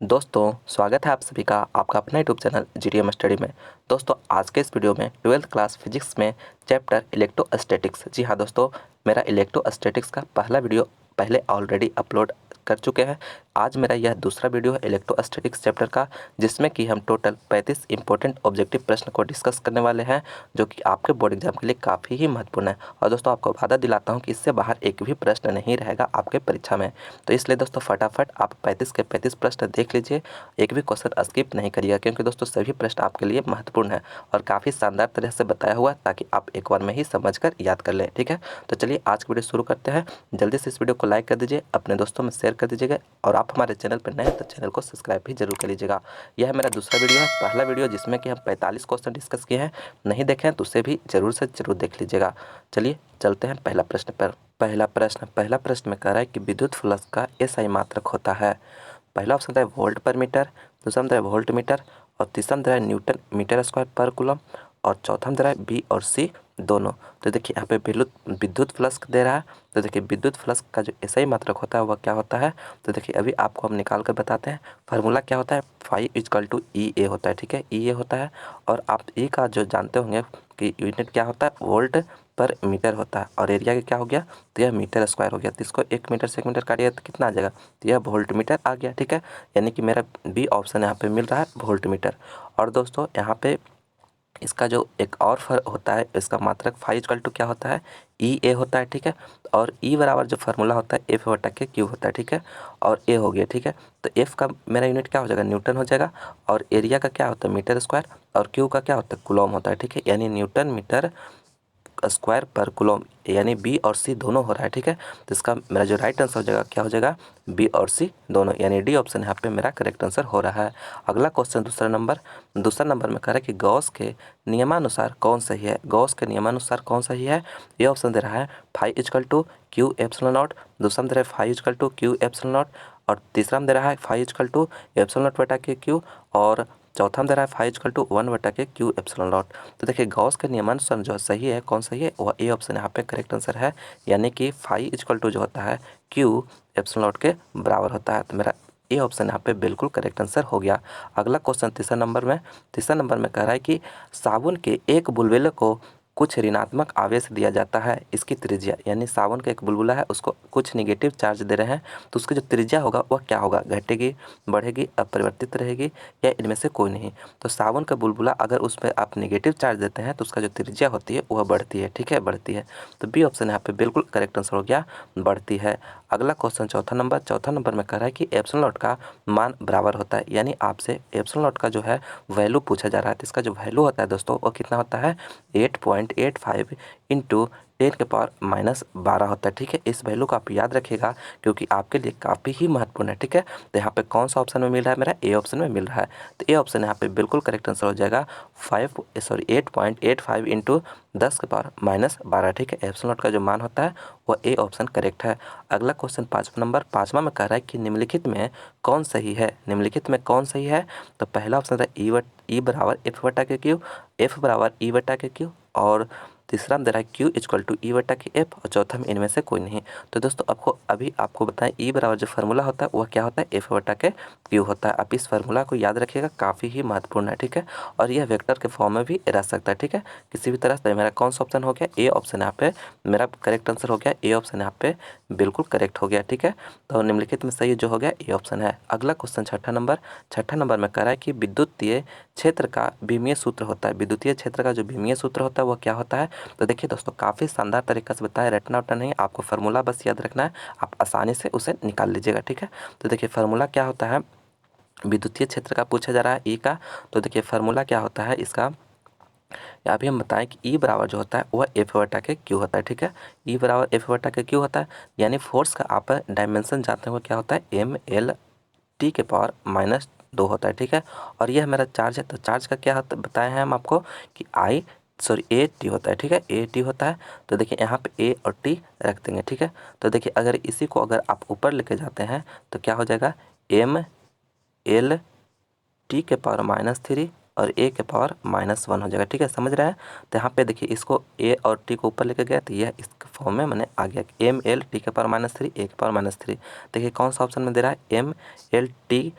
दोस्तों स्वागत है आप सभी का आपका अपना यूट्यूब चैनल जीडीएम स्टडी में। दोस्तों आज के इस वीडियो में 12th क्लास फिजिक्स में चैप्टर इलेक्ट्रोस्टैटिक्स, जी हाँ दोस्तों, मेरा इलेक्ट्रोस्टैटिक्स का पहला वीडियो पहले ऑलरेडी अपलोड कर चुके हैं। आज मेरा यह दूसरा वीडियो है इलेक्ट्रोस्टैटिक्स चैप्टर का, जिसमें कि हम टोटल 35 इंपॉर्टेंट ऑब्जेक्टिव प्रश्न को डिस्कस करने वाले हैं, जो कि आपके बोर्ड एग्जाम के लिए काफ़ी ही महत्वपूर्ण है। और दोस्तों आपको वादा दिलाता हूँ कि इससे बाहर एक भी प्रश्न नहीं रहेगा आपके परीक्षा में। तो इसलिए दोस्तों फटाफट आप 35 के 35 प्रश्न देख लीजिए, एक भी क्वेश्चन स्किप नहीं करिएगा, क्योंकि दोस्तों सभी प्रश्न आपके लिए महत्वपूर्ण है और काफ़ी शानदार तरह से बताया हुआ है, ताकि आप एक बार में ही समझ कर याद कर लें। ठीक है, तो चलिए आज की वीडियो शुरू करते हैं। जल्दी से इस वीडियो को लाइक कर दीजिए, अपने दोस्तों में शेयर कर दीजिएगा, और आप हमारे चैनल पर नए हैं तो चैनल को सब्सक्राइब भी जरूर कर लीजिएगा। यह है मेरा दूसरा वीडियो है, पहला वीडियो जिसमें कि हम 45 क्वेश्चन डिस्कस किए हैं, नहीं देखे हैं तो उसे भी जरूर से जरूर देख लीजिएगा। चलिए चलते हैं पहला प्रश्न पर। पहला प्रश्न में कह रहा है कि विद्युत फ्लक्स का एसआई मात्रक होता है। पहला ऑप्शन है वोल्ट पर मीटर, दूसरा है वोल्ट मीटर, और तीसरा है न्यूटन मीटर स्क्वायर पर कूलम, और चौथा है बी और सी दोनों। तो देखिए यहाँ पे विद्युत फ्लक्स दे रहा है, तो देखिए विद्युत फ्लक्स का जो एसआई मात्रक होता है वह क्या होता है। तो देखिए अभी आपको हम निकाल कर बताते हैं। फार्मूला क्या होता है, फाई इजकल टू ई ए होता है। ठीक है, ई ए होता है, और आप ई का जो जानते होंगे कि यूनिट क्या होता है, वोल्ट पर मीटर होता है, और एरिया का क्या हो गया, तो यह मीटर स्क्वायर हो गया। तो इसको 1 मीटर से 1 मीटर काटिए तो कितना आ जाएगा, तो यह वोल्ट मीटर आ गया। ठीक है, यानी कि मेरा बी ऑप्शन यहाँ पे मिल रहा है वोल्ट मीटर। और दोस्तों यहाँ पे इसका जो एक और फर्क होता है, इसका मात्रक फाई इक्वल टू क्या होता है, ई ए होता है। ठीक है, और ई बराबर जो फार्मूला होता है एफ बटा के क्यू होता है। ठीक है, और ए हो गया। ठीक है, तो एफ का मेरा यूनिट क्या हो जाएगा, न्यूटन हो जाएगा, और एरिया का क्या होता है, मीटर स्क्वायर, और क्यू का क्या होता है, कूलम होता है। ठीक है, यानी न्यूटन मीटर स्क्वायर पर कूलम, यानी बी और सी दोनों हो रहा है। ठीक है, तो इसका मेरा जो राइट आंसर हो जाएगा क्या हो जाएगा, बी और सी दोनों, यानी डी ऑप्शन यहाँ पे मेरा करेक्ट आंसर हो रहा है। अगला क्वेश्चन दूसरा नंबर में कह रहा है कि गॉस के नियमानुसार कौन सही है। गॉस के नियमानुसार कौन सही है, ये ऑप्शन दे रहा है phi equal to Q epsilon naught, दूसरा में दे रहा है phi equal to Q epsilon naught, और तीसरा में दे रहा है phi equal to epsilon naught बटा के क्यू, और चौथा में दे रहा है फाई इजकल टू 1 बटा के क्यू एप्सिलॉन नॉट। तो देखिए गॉस के नियमानुसार जो सही है, कौन सही है, वह ए ऑप्शन यहाँ पे करेक्ट आंसर है, यानी कि फाई इजकल टू जो होता है क्यू एप्सिलॉन नॉट के बराबर होता है। तो मेरा ए ऑप्शन यहाँ पे बिल्कुल करेक्ट आंसर हो गया। अगला क्वेश्चन तीसरा नंबर में कह रहा है कि साबुन के एक बुलबुले को कुछ ऋणात्मक आवेश दिया जाता है, इसकी त्रिज्या, यानी साबुन का एक बुलबुला है, उसको कुछ निगेटिव चार्ज दे रहे हैं, तो उसकी जो त्रिज्या होगा वह क्या होगा, घटेगी, बढ़ेगी, अपरिवर्तित रहेगी, या इनमें से कोई नहीं। तो साबुन का बुलबुला अगर उसमें आप निगेटिव चार्ज देते हैं तो उसका जो त्रिज्या होती है वह बढ़ती है। ठीक है, बढ़ती है, तो बी ऑप्शन यहाँ पे बिल्कुल करेक्ट आंसर हो गया, बढ़ती है। अगला क्वेश्चन चौथा नंबर में कह रहा है कि एप्सिलॉन नॉट का मान बराबर होता है, यानी आपसे एप्सिलॉन नॉट का जो है वैल्यू पूछा जा रहा है। तो इसका जो वैल्यू होता है दोस्तों वो कितना होता है, 8.85 इंटू 10⁻12 होता है। ठीक है, इस वैल्यू को आप याद रखिएगा, क्योंकि आपके लिए काफ़ी ही महत्वपूर्ण है। ठीक है, तो यहाँ पे कौन सा ऑप्शन में मिल रहा है, मेरा ए ऑप्शन में मिल रहा है, तो ए ऑप्शन यहाँ पे बिल्कुल करेक्ट आंसर हो जाएगा 8.85 इंटू 10⁻12। ठीक है, एप्सिलॉन नॉट का जो मान होता है वो ए ऑप्शन करेक्ट है। अगला क्वेश्चन पाँचवा में कह रहा है कि निम्नलिखित में कौन सही है। निम्नलिखित में कौन सही है, तो पहला ऑप्शन था ई बराबर एफ बटा के क्यू, एफ बराबर ई बटा के क्यू, और तीसरा में दे रहा है क्यू इक्वल टू ई बटा के एफ, और चौथा में इनमें से कोई नहीं। तो दोस्तों आपको बताएं ई बराबर जो फार्मूला होता है वह क्या होता है, एफ बटा के क्यू होता है। आप इस फार्मूला को याद रखिएगा, काफ़ी ही महत्वपूर्ण है। ठीक है, और यह वेक्टर के फॉर्म में भी रह सकता है। ठीक है, किसी भी तरह से मेरा कौन सा ऑप्शन हो गया, ए ऑप्शन यहाँ पे मेरा करेक्ट आंसर हो गया, ए ऑप्शन यहाँ पे बिल्कुल करेक्ट हो गया। ठीक है, तो निम्नलिखित में सही जो हो गया ए ऑप्शन है। अगला क्वेश्चन छठा नंबर में कह रहा है कि विद्युतीय क्षेत्र का विमीय सूत्र होता है। विद्युतीय क्षेत्र का जो विमीय सूत्र होता है वह क्या होता है, तो देखिए दोस्तों काफ़ी शानदार तरीका से बताया, रटना उटना नहीं, आपको फार्मूला बस याद रखना है, आप आसानी से उसे निकाल लीजिएगा। ठीक है, तो देखिए फार्मूला क्या होता है, विद्युतीय क्षेत्र का पूछा जा रहा है ई का, तो देखिए फार्मूला क्या होता है इसका, यहाँ भी हम बताएं कि ई बराबर जो होता है वह एफ बटा के क्यू होता है। ठीक है, ई बराबर एफ बटा के क्यू होता है, यानी फोर्स का आप डायमेंशन जानते हैं वो क्या होता है, एम एल टी के पावर -2 होता है। ठीक है, और यह मेरा चार्ज है, तो चार्ज का क्या होता बताए हैं हम आपको कि ए टी होता है। ठीक है, ए टी होता है, तो देखिए यहाँ पे ए और टी रख देंगे। ठीक है, तो देखिए अगर इसी को अगर आप ऊपर लेके जाते हैं तो क्या हो जाएगा, एम एल टी के पावर -3 और ए के पावर -1 हो जाएगा। ठीक है, समझ रहे हैं, तो यहाँ पे देखिए इसको ए और टी को ऊपर लेके गया तो यह इस फॉर्म में मैंने आ गया, एम एल टी के पावर -3 ए के पावर -3। देखिए कौन सा ऑप्शन में दे रहा है, एम एल टी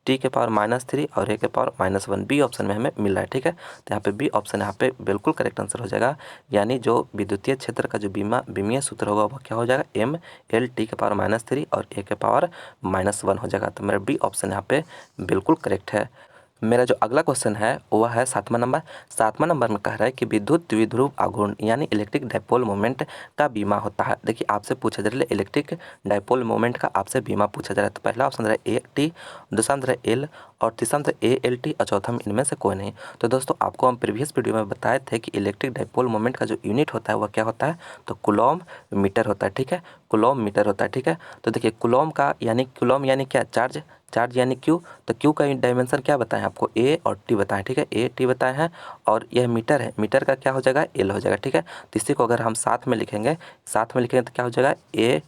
टी के पावर -3 और ए के पावर -1 बी ऑप्शन में हमें मिल रहा है। ठीक है, तो यहाँ पे बी ऑप्शन यहाँ पे बिल्कुल करेक्ट आंसर हो जाएगा। यानी जो विद्युतीय क्षेत्र का जो बीमीय सूत्र होगा वो क्या हो जाएगा, एम एल टी के पावर -3 और ए के पावर -1 हो जाएगा। तो मेरा बी ऑप्शन यहाँ पे बिल्कुल करेक्ट है। मेरा जो अगला क्वेश्चन है वह है 7वां नंबर। 7वां नंबर में कह रहा है कि विद्युत द्विध्रुव आघूर्ण यानी इलेक्ट्रिक डायपोल मोमेंट का बीमा होता है। देखिए आपसे पूछा जा रहा है इलेक्ट्रिक डायपोल मोमेंट का आपसे बीमा पूछा जा रहा है। तो पहला ऑप्शन है ए टी, दूसरा आंसर है एल और तीसरा आंसर ए एल टी और चौथा में इनमें से कोई नहीं। तो दोस्तों आपको हम प्रीवियस वीडियो में बताए थे कि इलेक्ट्रिक डायपोल मोमेंट का जो यूनिट होता है वह क्या होता है, तो कूलॉम मीटर होता है। ठीक है, कूलॉम मीटर होता है। ठीक है, तो देखिए कूलॉम का यानी कूलॉम यानी क्या, चार्ज, चार्ज यानी क्यू। तो क्यू का डायमेंशन क्या बताएं आपको, ए और टी बताएं। ठीक है, ए टी बताए हैं और यह मीटर है, मीटर का क्या हो जाएगा, एल हो जाएगा। ठीक है, तो इसी को अगर हम साथ में लिखेंगे तो क्या हो जाएगा, ए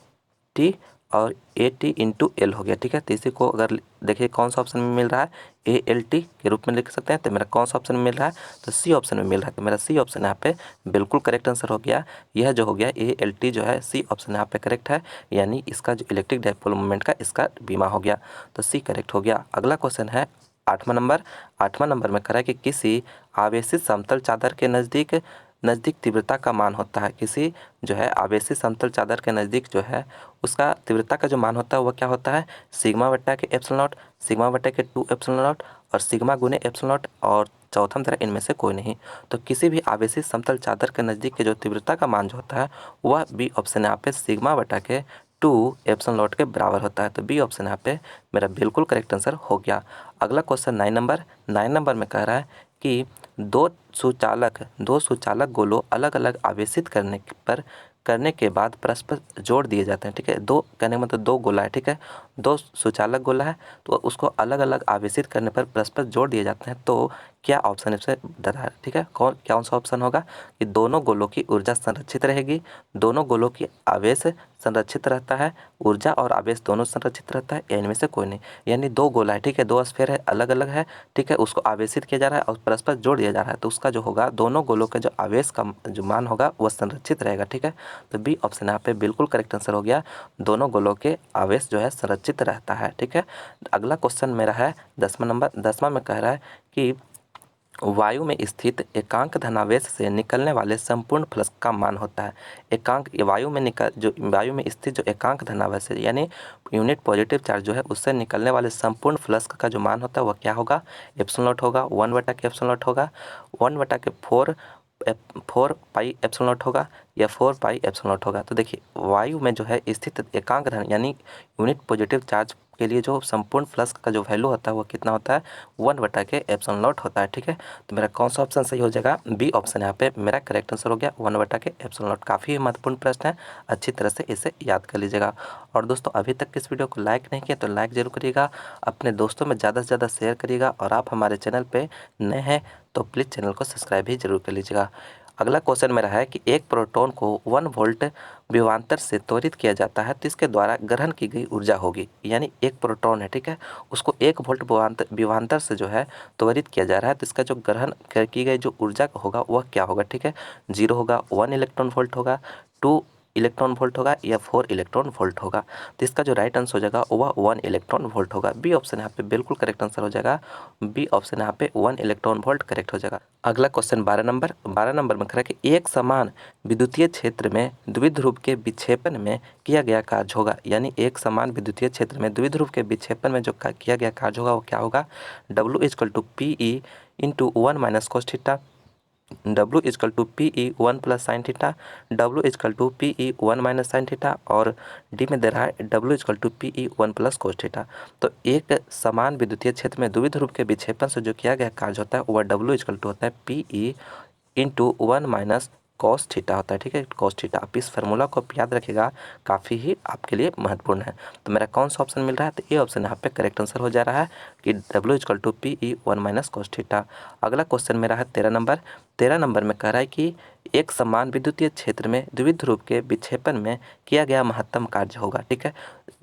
टी और ए टी इंटू एल हो गया। ठीक है, तो इसी को अगर देखिए कौन सा ऑप्शन में मिल रहा है, ए एल टी के रूप में लिख सकते हैं। तो मेरा कौन सा ऑप्शन में मिल रहा है, तो सी ऑप्शन में मिल रहा है। तो मेरा सी ऑप्शन यहाँ पे बिल्कुल करेक्ट आंसर हो गया। यह जो हो गया ए एल टी जो है सी ऑप्शन यहाँ पे करेक्ट है, यानी इसका जो इलेक्ट्रिक डायपोल मोमेंट का इसका बीमा हो गया। तो सी करेक्ट हो गया। अगला क्वेश्चन है 8वां नंबर। 8वां नंबर में कह रहा है कि किसी आवेशित समतल चादर के नज़दीक तीव्रता का मान होता है। किसी जो है आवेशित समतल चादर के नज़दीक जो है उसका तीव्रता का जो मान होता है वह क्या होता है, सिग्मा बट्टा के एप्सिलॉन नॉट, सिग्मा बट्टा के 2 एप्सिलॉन नॉट और सिग्मा गुने एप्सिलॉन नॉट और चौथा तरह इनमें से कोई नहीं। तो किसी भी आवेशित समतल चादर के नज़दीक के जो तीव्रता का मान जो होता है वह बी ऑप्शन यहाँ पे सिग्मा बट्टा के 2 एप्सिलॉन नॉट के बराबर होता है। तो बी ऑप्शन यहाँ पे मेरा बिल्कुल करेक्ट आंसर हो गया। अगला क्वेश्चन 9 नंबर में कह रहा है कि दो सुचालक गोलों अलग अलग आवेशित करने के बाद परस्पर जोड़ दिए जाते हैं। ठीक है, दो कहने का मतलब दो गोला है। ठीक है, दो सुचालक गोला है तो उसको अलग अलग आवेशित करने पर परस्पर जोड़ दिए जाते हैं। तो क्या ऑप्शन इससे बता है। ठीक है, कौन सा ऑप्शन होगा कि दोनों गोलों की ऊर्जा संरक्षित रहेगी, दोनों गोलों की आवेश संरक्षित रहता है, ऊर्जा और आवेश दोनों संरक्षित रहता है, या इनमें से कोई नहीं। यानी दो गोला है, ठीक है, दो स्फीयर है, अलग अलग है। ठीक है, उसको आवेशित किया जा रहा है और परस्पर जोड़ दिया जा रहा है। तो उसका जो होगा दोनों गोलों के जो आवेश का जो मान होगा वह संरक्षित रहेगा। ठीक है, तो बी ऑप्शन यहाँ पे बिल्कुल करेक्ट आंसर हो गया, दोनों गोलों के आवेश जो है संरक्षित रहता है। ठीक है, अगला क्वेश्चन मेरा है 10वां नंबर। 10वां में कह रहा है कि वायु में स्थित एकांक धनावेश से निकलने वाले संपूर्ण फ्लक्स का मान होता है। वायु में स्थित जो एकांक धनावेश है यानी यूनिट पॉजिटिव चार्ज जो है उससे निकलने वाले संपूर्ण फ्लक्स का जो मान होता है वह क्या होगा, एप्सिलॉन नॉट होगा, 1/के एप्सिलॉन नॉट होगा, 1/के 4 पाई एप्सिलॉन नॉट होगा या 4 पाई एप्सिलॉन नॉट होगा। तो देखिए वायु में जो है स्थित एकांक धन यानी यूनिट पॉजिटिव चार्ज के लिए जो संपूर्ण फ्लक्स का जो वैल्यू होता है वो कितना होता है, 1/के एप्सिलॉन नॉट होता है। ठीक है, तो मेरा कौन सा ऑप्शन सही हो जाएगा, बी ऑप्शन यहाँ पे मेरा करेक्ट आंसर हो गया, 1/के एप्सिलॉन नॉट। काफ़ी महत्वपूर्ण प्रश्न है, अच्छी तरह से इसे याद कर लीजिएगा। और दोस्तों अभी तक इस वीडियो को लाइक नहीं किया तो लाइक जरूर करिएगा, अपने दोस्तों में ज़्यादा से ज़्यादा शेयर करिएगा और आप हमारे चैनल पर नए हैं तो प्लीज़ चैनल को सब्सक्राइब भी जरूर कर लीजिएगा। अगला क्वेश्चन मेरा है कि एक प्रोटॉन को 1 वोल्ट विभवांतर से त्वरित किया जाता है तो इसके द्वारा ग्रहण की गई ऊर्जा होगी। यानी एक प्रोटॉन है, ठीक है, उसको 1 वोल्ट विभवांतर से जो है त्वरित किया जा रहा है तो इसका जो ग्रहण की गई जो ऊर्जा होगा वह क्या होगा। ठीक है, 0 होगा, 1 इलेक्ट्रॉन वोल्ट होगा, 2 इलेक्ट्रॉन वोल्ट होगा या 4 इलेक्ट्रॉन वोल्ट होगा। तो इसका जो राइट आंसर हो जाएगा वह 1 इलेक्ट्रॉन वोल्ट होगा। बी ऑप्शन यहाँ पे बिल्कुल करेक्ट आंसर हो जाएगा, बी ऑप्शन यहाँ पे 1 इलेक्ट्रॉन वोल्ट करेक्ट हो जाएगा। अगला क्वेश्चन 12 नंबर में कह रहा है कि एक समान विद्युतीय क्षेत्र में द्विध्रुव के विक्षेपण में किया गया कार्य होगा। यानी एक समान विद्युतीय क्षेत्र में द्विध्रुव के विक्षेपण में जो किया गया कार्य होगा वो क्या होगा, W = PE × 1 - cos theta, W = PE 1 + sin theta, W = PE 1 - sin theta और डी में दे रहा है W = PE 1 + cos थीटा। तो एक समान विद्युतीय क्षेत्र में द्विध्रुव के विक्षेपण से जो किया गया कार्य होता है वह W = होता है PE × 1 - cos थीटा होता है। ठीक है, cos थीटा, आप इस फार्मूला को आप याद रखिएगा, काफ़ी ही आपके लिए महत्वपूर्ण है। तो मेरा कौन सा ऑप्शन मिल रहा है, तो ये ऑप्शन यहाँ पे करेक्ट आंसर हो जा रहा है कि W = PE 1 - cos थीटा। अगला क्वेश्चन मेरा है 13 नंबर। 13 नंबर में कह रहा है कि एक समान विद्युतीय क्षेत्र में द्विध्रुव के विक्षेपण में किया गया महत्तम कार्य होगा। ठीक है,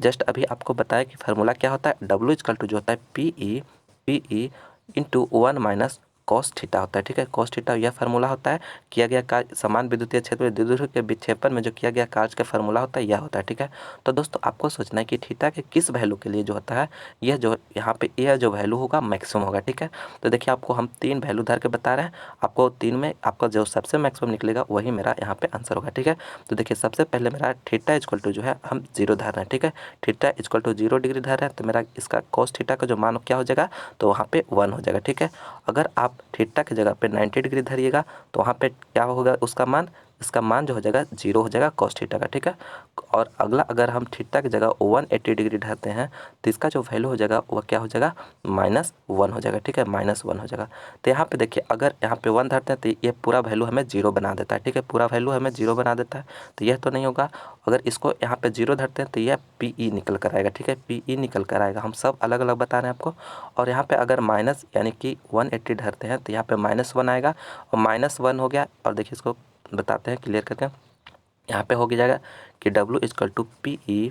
जस्ट अभी आपको बताया कि फार्मूला क्या होता है, W = जो होता है PE × 1 कॉस थीटा होता है, ठीक है। कॉस थीटा यह फार्मूला होता है, किया गया कार्य समान विद्युतीय क्षेत्र में द्विध्रुव के विक्षेपण में जो किया गया कार्य का फार्मूला होता है यह होता है, ठीक है। तो दोस्तों आपको सोचना है कि थीटा के किस वैल्यू के लिए जो होता है यह जो यहाँ पे यह जो वैल्यू होगा मैक्सिमम होगा, ठीक है। तो देखिए आपको हम 3 वैल्यू धर के बता रहे हैं, आपको 3 में आपका जो सबसे मैक्सिमम निकलेगा वही मेरा यहाँ पे आंसर होगा, ठीक है। तो देखिए सबसे पहले मेरा थीटा इक्वल टू जो है हम 0 धर रहे हैं, ठीक है। थीटा इक्वल टू 0 डिग्री धर रहे हैं, तो मेरा इसका कॉस थीटा का जो मान क्या हो जाएगा, तो वहाँ पे 1 हो जाएगा, ठीक है। अगर आप थीटा की जगह पे 90 डिग्री धरिएगा तो वहाँ पे क्या होगा उसका मान, इसका मान जो हो जाएगा 0 हो जाएगा कॉस थीटा का, ठीक है। और अगला अगर हम थीटा की जगह 180 डिग्री धरते हैं तो इसका जो वैल्यू हो जाएगा वह क्या हो जाएगा, -1 हो जाएगा, ठीक है, -1 हो जाएगा। तो यहाँ पे देखिए अगर यहाँ पे 1 धरते हैं तो ये पूरा वैल्यू हमें 0 बना देता है, ठीक है, पूरा वैल्यू हमें 0 बना देता है, तो यह तो नहीं होगा। अगर इसको यहाँ पे 0 धरते हैं तो यह PE निकल कर आएगा, ठीक है, PE निकल कर आएगा। हम सब अलग अलग बता रहे हैं आपको। और यहाँ पे अगर माइनस यानी कि 180 धरते हैं तो यहाँ पे -1 आएगा, और -1 हो गया। और देखिए इसको बताते हैं क्लियर करके, यहाँ पे हो जाएगा कि W इक्वल टू PE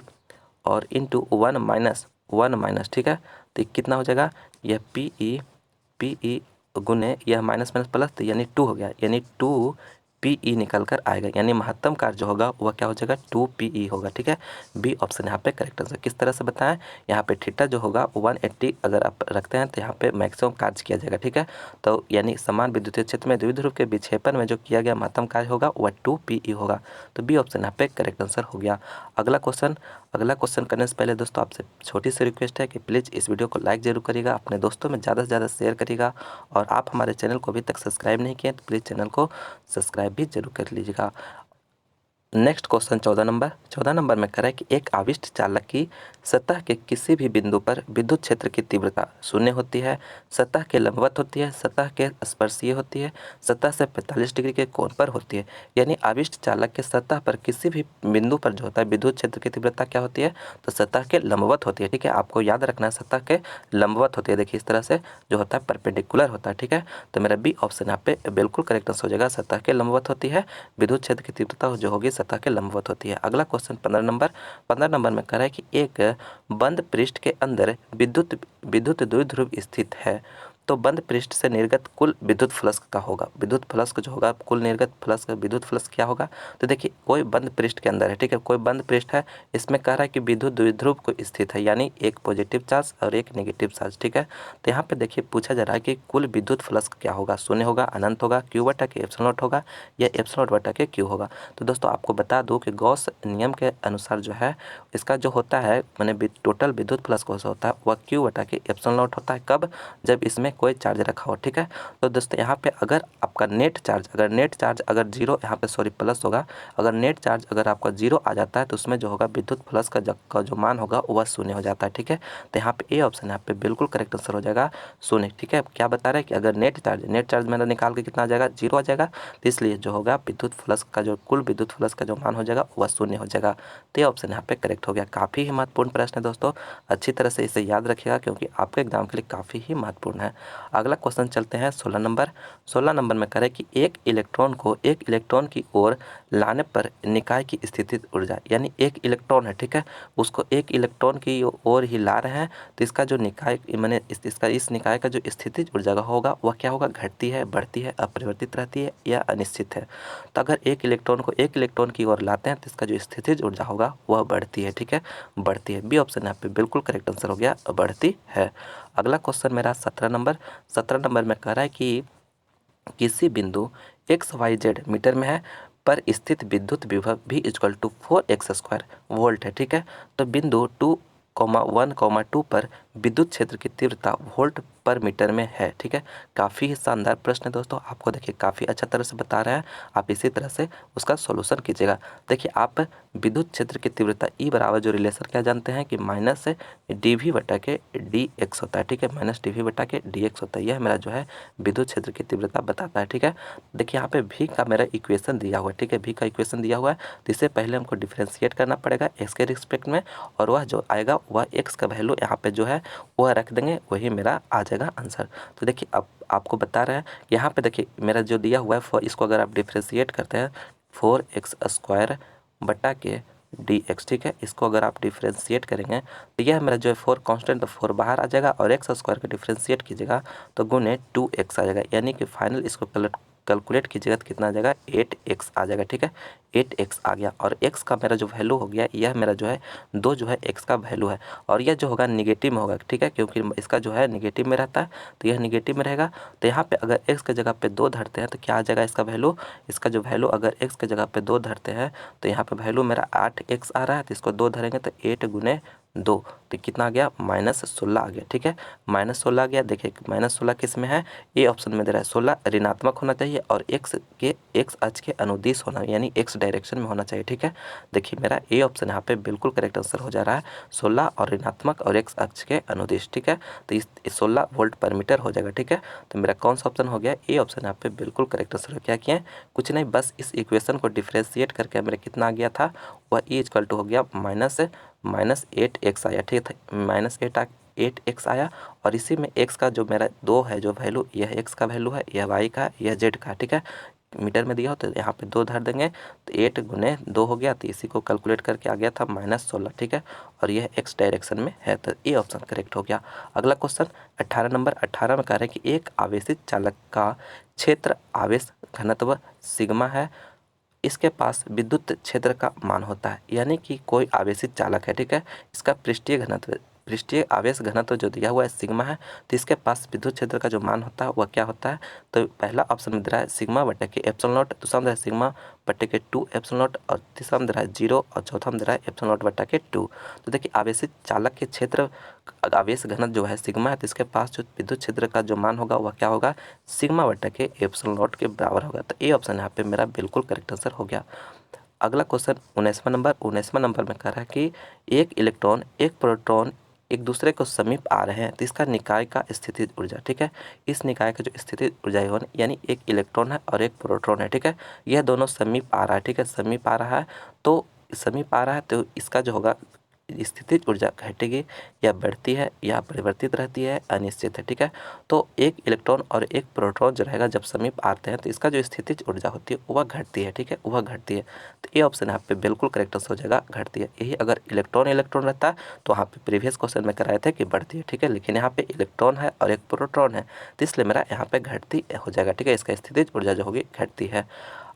और इंटू 1 माइनस, ठीक है। तो कितना हो जाएगा, यह PE गुने यह माइनस माइनस प्लस, तो यानी 2 हो गया, यानी 2 PE निकल कर आएगा, यानी महत्तम कार्य जो होगा वह क्या हो जाएगा 2 PE होगा, ठीक है। बी ऑप्शन यहाँ पे करेक्ट आंसर। किस तरह से बताएं, यहाँ पे थीटा जो होगा 180 अगर आप रखते हैं तो यहाँ पे मैक्सिमम कार्य किया जाएगा, ठीक है। तो यानी समान विद्युतीय क्षेत्र में द्विध्रुव के विक्षेपण में जो किया गया महत्तम कार्य होगा वह 2 PE होगा। तो बी ऑप्शन यहाँ पे करेक्ट आंसर हो गया। अगला क्वेश्चन करने से पहले दोस्तों आपसे छोटी सी रिक्वेस्ट है कि प्लीज़ इस वीडियो को लाइक जरूर करिएगा, अपने दोस्तों में ज़्यादा से ज़्यादा शेयर करिएगा, और आप हमारे चैनल को अभी तक सब्सक्राइब नहीं किए तो प्लीज़ चैनल को सब्सक्राइब भी जरूर कर लीजिएगा। नेक्स्ट क्वेश्चन 14 नंबर में कह रहा है कि एक आविष्ट चालक की सतह के किसी भी बिंदु पर विद्युत क्षेत्र की तीव्रता शून्य होती है, सतह के लंबवत होती है, सतह के स्पर्शीय होती है, सतह से 45 डिग्री के कोण पर होती है। यानी आविष्ट चालक के सतह पर किसी भी बिंदु पर जो होता है विद्युत क्षेत्र की तीव्रता क्या होती है, तो सतह के लंबवत होती है, ठीक है। आपको याद रखना है सतह के लंबवत होती है। देखिए इस तरह से जो होता है परपेंडिकुलर होता है, ठीक है। तो मेरा बी ऑप्शन यहाँ पे बिल्कुल करेक्ट आंसर हो जाएगा, सतह के लंबवत होती है, विद्युत क्षेत्र की तीव्रता जो होगी सतह के लंबवत होती है। अगला क्वेश्चन 15 नंबर में कह रहा है कि एक बंद पृष्ठ के अंदर विद्युत द्विध्रुव स्थित है, तो बंद पृष्ठ से निर्गत कुल विद्युत फ्लक्स का होगा, विद्युत फ्लक्स जो होगा कुल निर्गत फ्लक्स का विद्युत फ्लक्स क्या होगा। तो देखिए कोई बंद पृष्ठ के अंदर है, ठीक है, कोई बंद पृष्ठ है, इसमें कह रहा है कि विद्युत द्विध्रुव को स्थित है, यानी एक पॉजिटिव चार्ज और एक नेगेटिव चार्ज, ठीक है। तो यहाँ पे देखिए पूछा जा रहा है कि कुल विद्युत फ्लक्स क्या होगा, शून्य होगा, अनंत होगा, Q बटा के एप्सिलॉन नॉट होगा, या एप्सिलॉन नॉट बटा के Q होगा। तो दोस्तों आपको बता दूं कि गॉस नियम के अनुसार जो है इसका जो होता है मैंने टोटल विद्युत फ्लक्स कौन सा होता है वह Q बटा के एप्सिलॉन नॉट होता है, कब, जब इसमें कोई चार्ज रखा हो, ठीक है। तो दोस्तों यहाँ पे अगर आपका नेट चार्ज अगर जीरो यहाँ पे सॉरी प्लस होगा, अगर नेट चार्ज अगर आपका 0 आ जाता है तो उसमें जो होगा विद्युत फ्लक्स का जो मान होगा वह शून्य हो जाता है, ठीक है। तो यहाँ पे ए ऑप्शन यहाँ पे बिल्कुल करेक्ट आंसर हो जाएगा शून्य, ठीक है। क्या बता रहे हैं कि अगर नेट चार्ज मैंने निकाल के कितना आ जाएगा 0 आ जाएगा, तो इसलिए जो होगा विद्युत फ्लक्स का जो कुल विद्युत फ्लक्स का जो मान हो जाएगा वह शून्य हो जाएगा। तो ये ऑप्शन यहाँ पे करेक्ट हो गया। काफ़ी ही महत्वपूर्ण प्रश्न है दोस्तों, अच्छी तरह से इसे याद रखिएगा क्योंकि आपके एग्जाम के लिए काफ़ी ही महत्वपूर्ण है। अगला क्वेश्चन चलते हैं 16 नंबर में करें कि एक इलेक्ट्रॉन की ओर लाने पर निकाय की स्थितिज ऊर्जा, यानी एक इलेक्ट्रॉन है, ठीक है, उसको एक इलेक्ट्रॉन की ओर ही ला रहे हैं, तो इसका जो निकाय मैंने इस निकाय का जो स्थितिज ऊर्जा होगा वह क्या होगा, घटती है, बढ़ती है, अपरिवर्तित रहती है या अनिश्चित है। तो अगर एक इलेक्ट्रॉन की ओर लाते हैं तो इसका जो स्थितिज ऊर्जा होगा वह बढ़ती है, ठीक है, बढ़ती है। बी ऑप्शन यहाँ पे बिल्कुल करेक्ट आंसर हो गया, बढ़ती है। अगला क्वेश्चन मेरा 17 नंबर में कह रहा है कि किसी बिंदु XYZ मीटर में है पर स्थित विद्युत विभव भी इक्वल टू 4x² वोल्ट है, ठीक है। तो बिंदु 2,1,2 पर विद्युत क्षेत्र की तीव्रता वोल्ट पर मीटर में है, ठीक है। काफ़ी ही शानदार प्रश्न है दोस्तों, आपको देखिए काफ़ी अच्छा तरह से बता रहे हैं, आप इसी तरह से उसका सॉल्यूशन कीजिएगा। देखिए आप विद्युत क्षेत्र की तीव्रता E बराबर जो रिलेशन क्या जानते हैं कि माइनस dV बटा के dx होता है, ठीक है, माइनस dV बटा के dx होता है, यह मेरा जो है विद्युत क्षेत्र की तीव्रता बताता है, ठीक है। देखिए यहाँ पे V का मेरा इक्वेशन दिया हुआ है, ठीक है, V का इक्वेशन दिया हुआ है, तो इससे पहले हमको डिफ्रेंशिएट करना पड़ेगा x के रिस्पेक्ट में, और वह जो आएगा वह x का वैल्यू यहाँ पे जो है वह रख देंगे, वही मेरा आ जाएगा आंसर। तो देखिए अब आपको बता रहे हैं यहाँ पे देखिए मेरा जो दिया हुआ है इसको अगर आप डिफ्रेंशिएट करते हैं 4x² बटा के dx, ठीक है। इसको अगर आप डिफ्रेंशिएट करेंगे तो यह मेरा जो है 4 कांस्टेंट, तो 4 बाहर आ जाएगा और एक्स स्क्वायर का डिफ्रेंशिएट कीजिएगा तो गुने 2x आ जाएगा, यानी कि फाइनल इसको कैलकुलेट कीजिएगा तो कितना आ जाएगा 8x आ जाएगा, ठीक है। 8x आ गया और x का मेरा जो वैल्यू हो गया, यह मेरा जो है 2 जो है x का वैल्यू है और यह जो होगा निगेटिव में होगा, ठीक है, क्योंकि इसका जो है निगेटिव में रहता है तो यह निगेटिव में रहेगा। तो यहाँ पे अगर x के जगह पे 2 धरते हैं तो क्या आ जाएगा इसका वैल्यू, इसका जो वैल्यू अगर x के जगह पे 2 धरते हैं तो यहाँ पे वैल्यू मेरा 8x आ रहा है, तो इसको 2 धरेंगे तो 8 गुने 2, तो कितना आ गया -16 आ गया, ठीक है। -16 आ गया। देखिए -16 किस में है, ए ऑप्शन में दे रहा है। 16 ऋणात्मक होना चाहिए और x अक्ष के अनुदिश होना, यानी x डायरेक्शन में होना चाहिए, ठीक है। देखिए मेरा ए ऑप्शन यहाँ पे बिल्कुल करेक्ट आंसर हो जा रहा है, 16 और ऋणात्मक और x अक्ष के अनुदिश, ठीक है। तो इस 16 वोल्ट पर मीटर हो जाएगा, ठीक है। तो मेरा कौन सा ऑप्शन हो गया, ए ऑप्शन यहाँ पे बिल्कुल करेक्ट आंसर हो। क्या किया, कुछ नहीं, बस इस इक्वेशन को डिफ्रेंशिएट करके मेरा कितना आ गया था, वह e इक्वल टू हो गया -8x आया, ठीक है। -8x आया और इसी में x का जो मेरा 2 है जो वैल्यू, यह x का वैल्यू है, यह y का, यह z का, ठीक है। मीटर में दिया हो तो यहाँ पे 2 धर देंगे तो 8 गुने 2 हो गया, तो इसी को कैलकुलेट करके आ गया था -16, ठीक है। और यह x डायरेक्शन में है, तो ये ऑप्शन करेक्ट हो गया। अगला क्वेश्चन 18 नंबर 18 में कह रहे हैं कि एक आवेशित चालक का क्षेत्र आवेश घनत्व सिग्मा है, इसके पास विद्युत क्षेत्र का मान होता है, यानी कि कोई आवेशित चालक है, ठीक है। इसका पृष्ठीय आवेश घनत्व जो दिया हुआ है सिग्मा है, तो इसके पास विद्युत क्षेत्र का जो मान होता है वह क्या होता है, तो पहला ऑप्शन में दे रहा है सिग्मा बटे के एप्सिलॉन नॉट, दूसरा में दे रहा है सिग्मा बटे के 2 एप्सिलॉन नॉट और तीसरा में दे रहा है 0 और चौथा में दे रहा है एप्सिलॉन नॉट बटा के 2। तो देखिए आवेशित चालक के क्षेत्र आवेश घनत्व जो है सिग्मा है, तो इसके पास जो विद्युत क्षेत्र का जो मान होगा वह क्या होगा, सिग्मा बटा के एप्सिलॉन नॉट के बराबर होगा। तो ए ऑप्शन यहाँ पे मेरा बिल्कुल करेक्ट आंसर हो गया। अगला क्वेश्चन 19वां नंबर में कह रहा है कि एक इलेक्ट्रॉन एक प्रोटॉन एक दूसरे को समीप आ रहे हैं, तो इसका निकाय का स्थितिज ऊर्जा, ठीक है। इस निकाय का जो स्थितिज ऊर्जा है यानी एक इलेक्ट्रॉन है और एक प्रोटॉन है, ठीक है। यह दोनों समीप आ रहा है, ठीक है, समीप आ रहा है, तो समीप आ रहा है तो इसका जो होगा स्थितिज ऊर्जा घटेगी या बढ़ती है या परिवर्तित रहती है, अनिश्चित है, ठीक है। तो एक इलेक्ट्रॉन और एक प्रोटॉन जो रहेगा जब समीप आते हैं तो इसका जो स्थितिज ऊर्जा होती है वह घटती है, ठीक है, वह घटती है। तो ये ऑप्शन यहाँ पे बिल्कुल करेक्ट आंसर हो जाएगा, घटती है। यही अगर इलेक्ट्रॉन रहता तो वहाँ पे प्रीवियस क्वेश्चन में कराए थे कि बढ़ती है, ठीक है, लेकिन यहाँ पे इलेक्ट्रॉन है और एक प्रोटॉन है तो इसलिए मेरा यहाँ पे घटती हो जाएगा, ठीक है। इसका स्थितिज ऊर्जा जो होगी घटती है।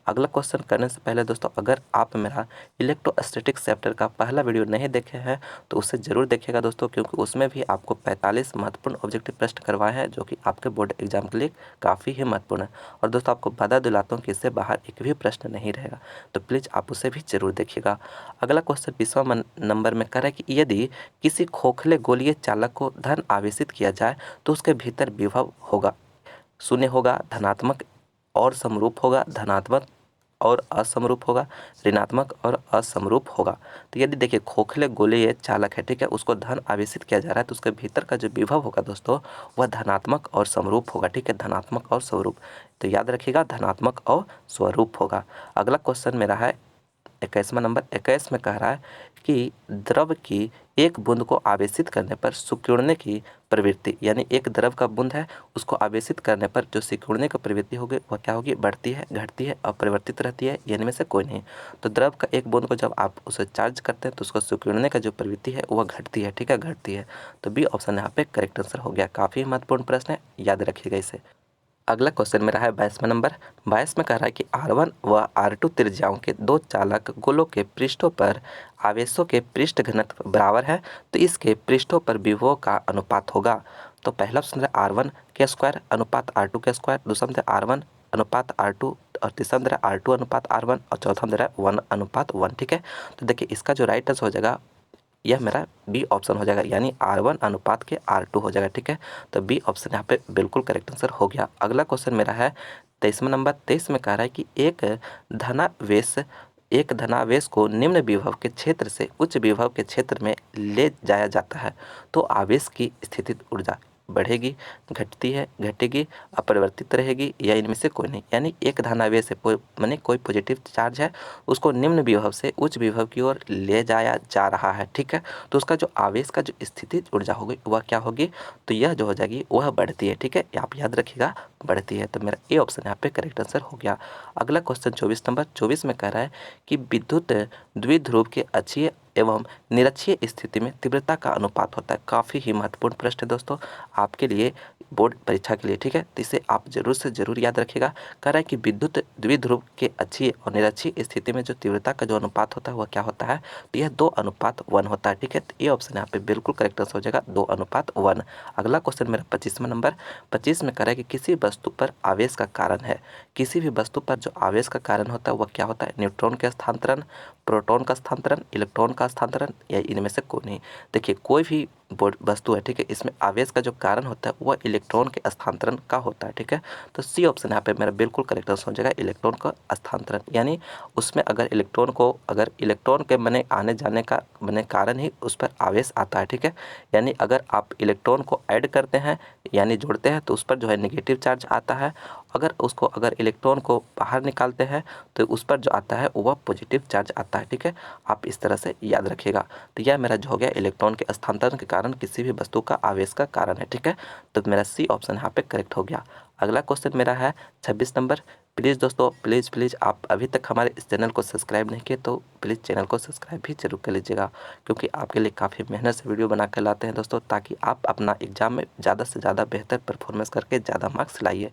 अगला क्वेश्चन करने से पहले दोस्तों, अगर आप मेरा इलेक्ट्रोस्टैटिक्स चैप्टर का पहला वीडियो नहीं देखे हैं तो उसे ज़रूर देखिएगा दोस्तों, क्योंकि उसमें भी आपको 45 महत्वपूर्ण ऑब्जेक्टिव प्रश्न करवाए हैं जो कि आपके बोर्ड एग्जाम के लिए काफ़ी ही महत्वपूर्ण है। और दोस्तों आपको वादा दिलाता हूँ कि इससे बाहर एक भी प्रश्न नहीं रहेगा, तो प्लीज़ आप उसे भी जरूर देखिएगा। अगला क्वेश्चन 20वां नंबर में कह रहा है कि यदि किसी खोखले गोलीय चालक को धन आवेशित किया जाए तो उसके भीतर विभव होगा, शून्य होगा, धनात्मक और समरूप होगा, धनात्मक और असमरूप होगा, ऋणात्मक और असमरूप होगा। तो यदि देखिए खोखले गोलीय चालक है, ठीक है, उसको धन आवेशित किया जा रहा है तो उसके भीतर का जो विभव होगा दोस्तों वह धनात्मक और समरूप होगा, ठीक है, धनात्मक और स्वरूप। तो याद रखिएगा धनात्मक और स्वरूप होगा। अगला क्वेश्चन मेरा है 21वां नंबर 21 में कह रहा है कि द्रव की एक बूंद को आवेशित करने पर सिकुड़ने की प्रवृत्ति, यानी एक द्रव का बूंद है उसको आवेशित करने पर जो सिकुड़ने की प्रवृत्ति होगी वह क्या होगी, बढ़ती है, घटती है, अपरिवर्तित रहती है, या इनमें से कोई नहीं। तो द्रव का एक बूंद को जब आप उसे चार्ज करते हैं तो उसको सिकुड़ने का जो प्रवृत्ति है वह घटती है, ठीक है, घटती है। तो बी ऑप्शन यहाँ पे करेक्ट आंसर हो गया। काफ़ी महत्वपूर्ण प्रश्न है, याद रखिएगा इसे। अगला क्वेश्चन मेरा है 22वां नंबर 22 में कह रहा है कि R1 व R2 त्रिज्याओं के दो चालक गोलों के पृष्ठों पर आवेशों के पृष्ठ घनत्व बराबर है, तो इसके पृष्ठों पर विभवों का अनुपात होगा। तो पहला ऑप्शन है R1 के स्क्वायर अनुपात R2 के स्क्वायर, दूसरा में R1 अनुपात R2 और तीसरा में R2 अनुपात R1 और चौथा में 1 अनुपात 1, ठीक है। तो देखिए इसका जो राइट आंसर हो जाएगा यह मेरा बी ऑप्शन हो जाएगा, यानी R1 अनुपात के R2 हो जाएगा, ठीक है। तो बी ऑप्शन यहाँ पे बिल्कुल करेक्ट आंसर हो गया। अगला क्वेश्चन मेरा है 23वां नंबर 23 में कह रहा है कि एक धनावेश को निम्न विभव के क्षेत्र से उच्च विभव के क्षेत्र में ले जाया जाता है तो आवेश की स्थितिज ऊर्जा बढ़ेगी, घटती है, घटेगी, अपरिवर्तित रहेगी या इनमें से कोई नहीं। यानी एक धनावेश है माने कोई पॉजिटिव चार्ज है, उसको निम्न विभव से उच्च विभव की ओर ले जाया जा रहा है, ठीक है। तो उसका जो आवेश का जो स्थितिज ऊर्जा होगी वह क्या होगी, तो यह जो हो जाएगी वह बढ़ती है, ठीक है। आप याद रखिएगा बढ़ती है। तो मेरा ए ऑप्शन यहाँ पे करेक्ट आंसर हो गया। अगला क्वेश्चन 24 नंबर 24 में कह रहा है कि विद्युत द्विध्रुव के अक्षीय एवं निरक्षीय स्थिति में तीव्रता का अनुपात होता है। काफ़ी ही महत्वपूर्ण प्रश्न है दोस्तों आपके लिए, बोर्ड परीक्षा के लिए, ठीक है। तो इसे आप जरूर से जरूर याद रखिएगा। कह रहा है कि विद्युत द्विध्रुव के अक्षीय और निरक्षीय स्थिति में जो तीव्रता का जो अनुपात होता है वह क्या होता है, तो यह 2:1 होता है, ठीक है। तो ये ऑप्शन यहाँ पे बिल्कुल करेक्ट आंसर हो जाएगा 2:1। अगला क्वेश्चन मेरा 25वां नंबर 25 में कह रहा है कि किसी वस्तु पर आवेश का कारण है, किसी भी वस्तु पर जो आवेश का कारण होता है वह क्या होता है, न्यूट्रॉन के स्थानांतरण, प्रोटॉन का स्थानांतरण, इलेक्ट्रॉन का स्थानांतरण या इनमें से कोई नहीं। देखिए कोई भी वस्तु है, ठीक है, इसमें आवेश का जो कारण होता है वह इलेक्ट्रॉन के स्थानांतरण का होता है, ठीक है। तो सी ऑप्शन यहाँ पे मेरा बिल्कुल करेक्ट आंसर हो जाएगा इलेक्ट्रॉन का स्थानांतरण। यानी उसमें अगर इलेक्ट्रॉन के बने आने जाने का बने कारण ही उस पर आवेश आता है, ठीक है। यानी अगर आप इलेक्ट्रॉन को ऐड करते हैं यानी जोड़ते हैं तो उस पर जो है नेगेटिव चार्ज आता है, अगर इलेक्ट्रॉन को बाहर निकालते हैं तो उस पर जो आता है वह पॉजिटिव चार्ज आता है, ठीक है। आप इस तरह से याद रखिएगा। तो यह मेरा जो हो गया इलेक्ट्रॉन के स्थानांतरण के कारण किसी भी वस्तु का आवेश का कारण है, ठीक है। तो मेरा सी ऑप्शन यहाँ पे करेक्ट हो गया। अगला क्वेश्चन मेरा है 26 नंबर। प्लीज़ दोस्तों प्लीज़ आप अभी तक हमारे इस चैनल को सब्सक्राइब नहीं किए तो प्लीज़ चैनल को सब्सक्राइब भी जरूर कर लीजिएगा, क्योंकि आपके लिए काफ़ी मेहनत से वीडियो बना कर लाते हैं दोस्तों, ताकि आप अपना एग्जाम में ज़्यादा से ज़्यादा बेहतर परफॉर्मेंस करके ज़्यादा मार्क्स लाइए।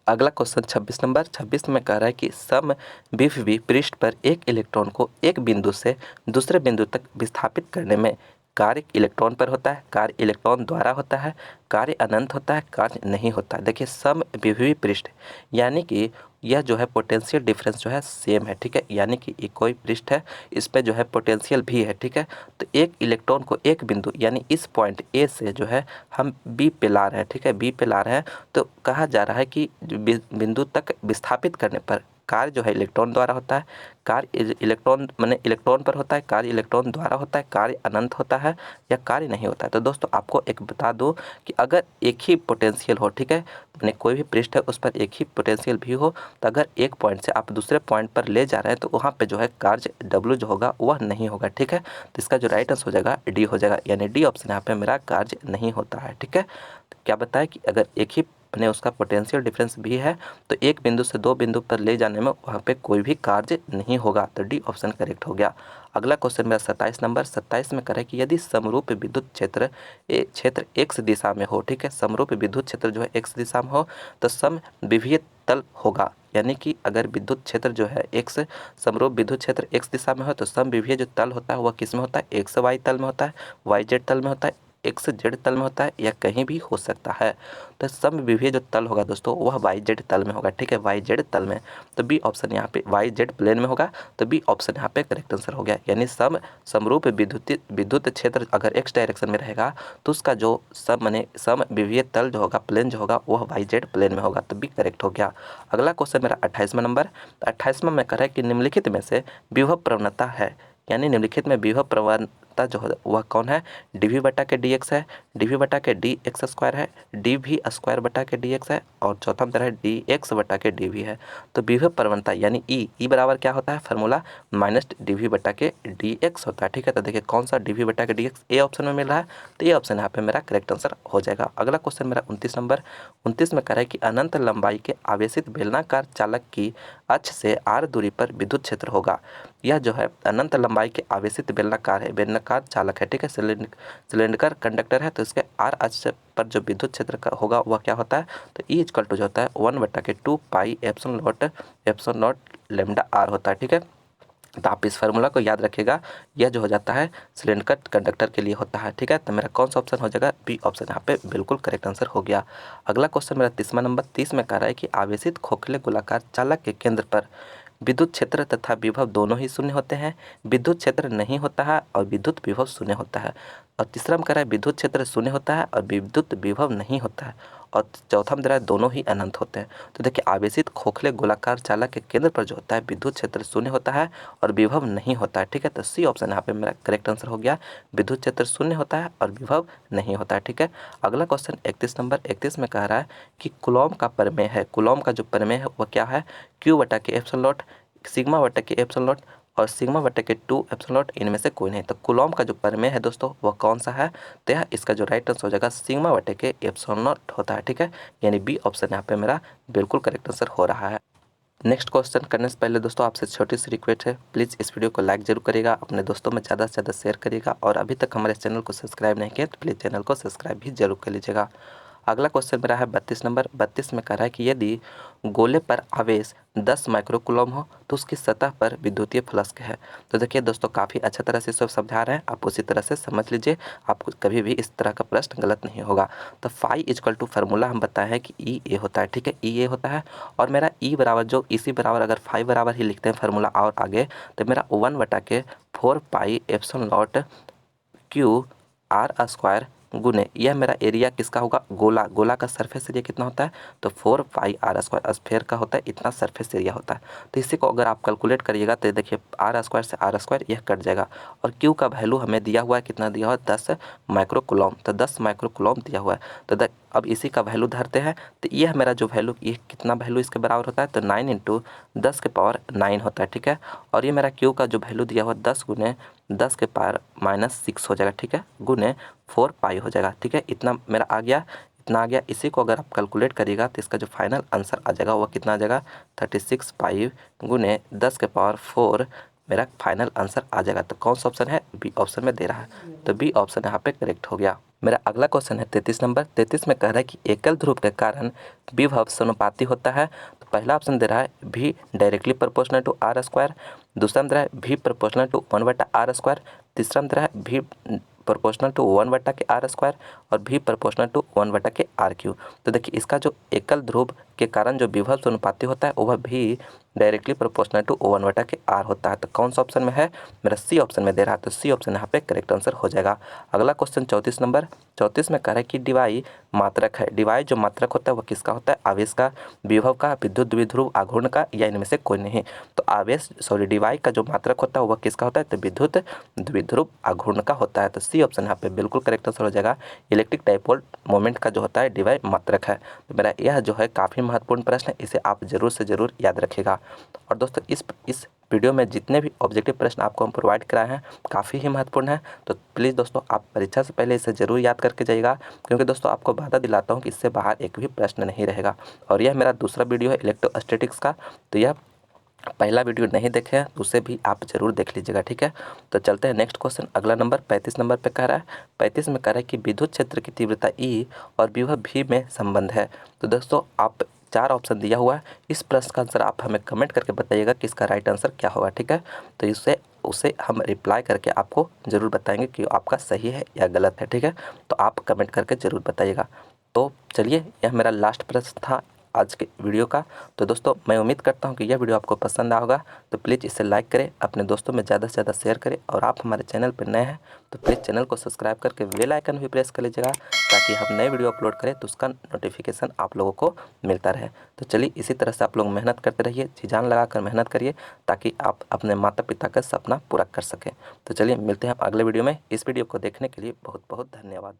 अगला क्वेश्चन 26 नंबर 26 में कह रहा है कि समविभवी पृष्ठ पर एक इलेक्ट्रॉन को एक बिंदु से दूसरे बिंदु तक विस्थापित करने में कार्य इलेक्ट्रॉन पर होता है, कार्य इलेक्ट्रॉन द्वारा होता है, कार्य अनंत होता है, कार्य नहीं होता है। देखिए समविभवी पृष्ठ यानी कि यह जो है पोटेंशियल डिफरेंस जो है सेम है, ठीक है। यानी कि ये कोई पृष्ठ है, इस पे जो है पोटेंशियल भी है, ठीक है। तो एक इलेक्ट्रॉन को एक बिंदु यानी इस पॉइंट ए से जो है हम बी पे ला रहे हैं, ठीक है, बी पे ला रहे हैं। तो कहा जा रहा है कि बिंदु तक विस्थापित करने पर कार्य जो है इलेक्ट्रॉन द्वारा होता है, कार्य इलेक्ट्रॉन माने इलेक्ट्रॉन पर होता है, कार्य इलेक्ट्रॉन द्वारा होता है, कार्य अनंत होता है या कार्य नहीं होता है। तो दोस्तों आपको एक बता दूं कि अगर एक ही पोटेंशियल हो, ठीक है, माने कोई भी पृष्ठ है उस पर एक ही पोटेंशियल भी हो, तो अगर एक पॉइंट से आप दूसरे पॉइंट पर ले जा रहे हैं तो वहाँ पे जो है कार्य W जो होगा वह नहीं होगा, ठीक है। तो इसका जो राइट आंसर हो जाएगा डी हो जाएगा, यानी डी ऑप्शन यहाँ पे मेरा कार्य नहीं होता है, ठीक है। तो क्या बताया कि अगर एक ही ने उसका पोटेंशियल डिफरेंस भी है तो एक बिंदु से दो बिंदु पर ले जाने में वहाँ पे कोई भी कार्य नहीं होगा। तो डी ऑप्शन करेक्ट हो गया। अगला क्वेश्चन मेरा 27 नंबर 27 में करे कि यदि समरूप विद्युत क्षेत्र x दिशा में हो, ठीक है, समरूप विद्युत क्षेत्र जो है x दिशा में हो तो समविभीय तल होगा। यानी कि अगर विद्युत क्षेत्र जो है x समरूप विद्युत क्षेत्र x दिशा में हो तो समविभीय जो तल होता है वह किस में होता है, xy तल में होता है, yz तल में होता है, XZ तल में होता है या कहीं भी हो सकता है। तो समविभीय जो तल होगा दोस्तों वह YZ तल में होगा, ठीक है, YZ तल में। तो बी ऑप्शन यहाँ पे YZ प्लेन में होगा, तो बी ऑप्शन यहाँ पे करेक्ट आंसर हो गया। यानी समरूप विद्युत क्षेत्र अगर x डायरेक्शन में रहेगा तो उसका जो समविभीय तल जो होगा प्लेन जो होगा वह YZ प्लेन में होगा, तो बी करेक्ट हो गया। अगला क्वेश्चन मेरा 28वां नंबर 28वां में कह रहा है कि निम्नलिखित में से विभव प्रवणता है, यानी निम्नलिखित में विभव प्रवणता जो है वह कौन है, dv बटा के dx है, dv बटा के dx स्क्वायर है, dv स्क्वायर बटा के dx है और चौथा में है dx बटा के dv है। तो विभव प्रवणता यानी ई बराबर क्या होता है, फार्मूला माइनस dv बटा के dx होता है, ठीक है। तो देखिए कौन सा dv बटा के dx ए ऑप्शन में मिल रहा है, तो ये ऑप्शन यहाँ पे मेरा करेक्ट आंसर हो जाएगा। अगला क्वेश्चन मेरा 29 नंबर 29 में कह रहा है कि अनंत लंबाई के आवेशित बेलनाकार चालक की अक्ष से r दूरी पर विद्युत क्षेत्र होगा। यह जो है अनंत लंबाई के आवेशित बेलनाकार चालक है, ठीक है, सिलेंडर कंडक्टर है। तो इसके r अक्ष पर जो विद्युत क्षेत्र का होगा वह क्या होता है, तो E इक्वल टू जो होता है 1/2 pi epsilon not lambda r होता है, ठीक है। तो आप इस फार्मूला को याद रखिएगा, यह जो हो जाता है सिलेंडर कंडक्टर के लिए होता है, ठीक है। तो मेरा कौन सा ऑप्शन हो जाएगा, बी ऑप्शन यहाँ पे बिल्कुल करेक्ट आंसर हो गया। अगला क्वेश्चन मेरा 30वां नंबर 30 में कह रहा है कि आवेशित खोखले गोलाकार चालक के केंद्र पर विद्युत क्षेत्र तथा विभव दोनों ही शून्य होते हैं, विद्युत क्षेत्र नहीं होता है और विद्युत विभव शून्य होता है। और तीसरा में कह रहा है विद्युत क्षेत्र शून्य होता है और विद्युत विभव नहीं होता है, और चौथा में दे रहा है दोनों ही अनंत होते हैं। तो देखिए आवेशित खोखले गोलाकार चालक के केंद्र पर जो होता है विद्युत क्षेत्र शून्य होता है और विभव नहीं होता है, ठीक है। तो सी ऑप्शन यहाँ पे मेरा करेक्ट आंसर हो गया, विद्युत क्षेत्र शून्य होता है और विभव नहीं होता है, ठीक है। अगला क्वेश्चन 31 नंबर 31 में कह रहा है कि कूलॉम का प्रमेय है, कूलॉम का जो प्रमेय है वह क्या है, क्यू बटा के एप्सिलॉन नॉट, सिग्मा बटा के एप्सिलॉन नॉट और सिग्मा बटा के 2 एप्सिलॉन नॉट, इनमें से कोई नहीं। तो कूलॉम का जो प्रमेय है दोस्तों वह कौन सा है, तो यह इसका जो राइट आंसर हो जाएगा सिग्मा बटा के एप्सिलॉन नॉट होता है, ठीक है। यानी बी ऑप्शन यहाँ पे मेरा बिल्कुल करेक्ट आंसर हो रहा है। नेक्स्ट क्वेश्चन करने से पहले दोस्तों आपसे छोटी सी रिक्वेस्ट है, प्लीज़ इस वीडियो को लाइक जरूर करिएगा, अपने दोस्तों में ज़्यादा से ज़्यादा शेयर करिएगा, और अभी तक हमारे चैनल को सब्सक्राइब नहीं किया तो प्लीज़ चैनल को सब्सक्राइब भी जरूर कर लीजिएगा। अगला क्वेश्चन मेरा है 32 नंबर 32 में कह रहा है कि यदि गोले पर आवेश 10 माइक्रोकूलम हो तो उसकी सतह पर विद्युतीय फ्लक्स है। तो देखिए दोस्तों काफ़ी अच्छा तरह से सब समझा रहे हैं, आप उसी तरह से समझ लीजिए, आपको कभी भी इस तरह का प्रश्न गलत नहीं होगा। तो फाई इक्वल टू फार्मूला हम बताए हैं कि ई ए होता है, ठीक है, ई ए होता है, और मेरा ई बराबर जो इसी बराबर अगर फाई बराबर ही लिखते हैं फार्मूला और आगे, तो मेरा 1/4 pi epsilon not Q R square गुने, यह मेरा एरिया किसका होगा, गोला, गोला का सरफेस एरिया कितना होता है, तो 4 पाई आर स्क्वायर, स्फेयर का होता है इतना सरफेस एरिया होता है। तो इसी को अगर आप कैलकुलेट करिएगा तो देखिए आर स्क्वायर से आर स्क्वायर यह कट जाएगा, और क्यू का वैल्यू हमें दिया हुआ है, कितना दिया हुआ है, 10 माइक्रोकूलम, तो 10 माइक्रोकूलम दिया हुआ है। तो अब इसी का वैल्यू धरते हैं, तो यह मेरा जो वैल्यू, ये कितना वैल्यू इसके बराबर होता है, तो 9 × 10 के पावर 9 होता है, ठीक है। और ये मेरा क्यू का जो वैल्यू दिया हुआ 10 × 10 के पावर -6 हो जाएगा, ठीक है, गुने 4 पाई हो जाएगा, ठीक है। इतना मेरा आ गया, इतना आ गया। इसी को अगर आप कैलकुलेट करिएगा तो इसका जो फाइनल आंसर आ जाएगा वो कितना आ जाएगा, 36 पाई गुने 10 के पावर 4 मेरा फाइनल आंसर आ जाएगा। तो कौन सा ऑप्शन है, बी ऑप्शन में दे रहा है, तो बी ऑप्शन यहाँ पे करेक्ट हो गया। मेरा अगला क्वेश्चन है 33 नंबर 33 में कह रहा है कि एकल ध्रुव के कारण विभव समानुपाती होता है। तो पहला ऑप्शन दे रहा है भी directly proportional to R square, दूसरा में दे रहा है भी प्रोपोर्शनल टू 1/r स्क्वायर, तीसरा में दे रहा है भी प्रोपोर्शनल टू 1/r स्क्वायर और भी प्रोपोर्शनल टू 1/r³। तो देखिए इसका जो एकल ध्रुव के कारण जो विभव समानुपाती होता है वह भी डायरेक्टली प्रोपोर्शनल टू 1/r होता है। तो कौन सा ऑप्शन में है, मेरा सी ऑप्शन में दे रहा है, तो सी ऑप्शन यहाँ पे करेक्ट आंसर हो जाएगा। अगला क्वेश्चन 34 नंबर 34 में कह रहा है कि डिवाई मात्रक है, डिवाई जो मात्रक होता है वह किसका होता है, आवेश का, विभव का, विद्युत द्विध्रुव आघूर्ण का, या इनमें से कोई नहीं। तो डिवाई का जो मात्रक होता है वह किसका होता है, तो विद्युत द्विध्रुव आघूर्ण का होता है। तो सी ऑप्शन यहाँ पे बिल्कुल करेक्ट आंसर हो जाएगा, इलेक्ट्रिक डाइपोल मोमेंट का जो होता है डिवाई मात्रक है। तो मेरा यह जो है काफ़ी महत्वपूर्ण प्रश्न है, इसे आप जरूर से जरूर याद रखिएगा। और दोस्तों इस वीडियो में जितने भी ऑब्जेक्टिव प्रश्न आपको हम प्रोवाइड कराए हैं काफ़ी ही महत्वपूर्ण है, तो प्लीज़ दोस्तों आप परीक्षा से पहले इसे ज़रूर याद करके जाइएगा, क्योंकि दोस्तों आपको वादा दिलाता हूं कि इससे बाहर एक भी प्रश्न नहीं रहेगा। और यह मेरा दूसरा वीडियो है इलेक्ट्रोस्टैटिक्स का, तो यह पहला वीडियो नहीं देखे हैं तो उसे भी आप जरूर देख लीजिएगा, ठीक है। तो चलते हैं नेक्स्ट क्वेश्चन, अगला नंबर 35 नंबर पे कह रहा है, 35 में कह रहा है कि विद्युत क्षेत्र की तीव्रता ई और विभव भी में संबंध है। तो दोस्तों आप 4 ऑप्शन दिया हुआ है, इस प्रश्न का आंसर आप हमें कमेंट करके बताइएगा कि इसका राइट आंसर क्या होगा, ठीक है। तो उसे हम रिप्लाई करके आपको ज़रूर बताएंगे कि आपका सही है या गलत है, ठीक है। तो आप कमेंट करके ज़रूर बताइएगा। तो चलिए यह मेरा लास्ट प्रश्न था आज के वीडियो का। तो दोस्तों मैं उम्मीद करता हूं कि यह वीडियो आपको पसंद आया होगा, तो प्लीज़ इसे लाइक करें, अपने दोस्तों में ज़्यादा से ज़्यादा शेयर करें, और आप हमारे चैनल पर नए हैं तो प्लीज़ चैनल को सब्सक्राइब करके बेल आइकन भी प्रेस कर लीजिएगा, ताकि हम नए वीडियो अपलोड करें तो उसका नोटिफिकेशन आप लोगों को मिलता रहे। तो चलिए इसी तरह से आप लोग मेहनत करते रहिए, जी जान लगा कर मेहनत करिए, ताकि आप अपने माता पिता का सपना पूरा कर सकें। तो चलिए मिलते हैं अगले वीडियो में। इस वीडियो को देखने के लिए बहुत बहुत धन्यवाद।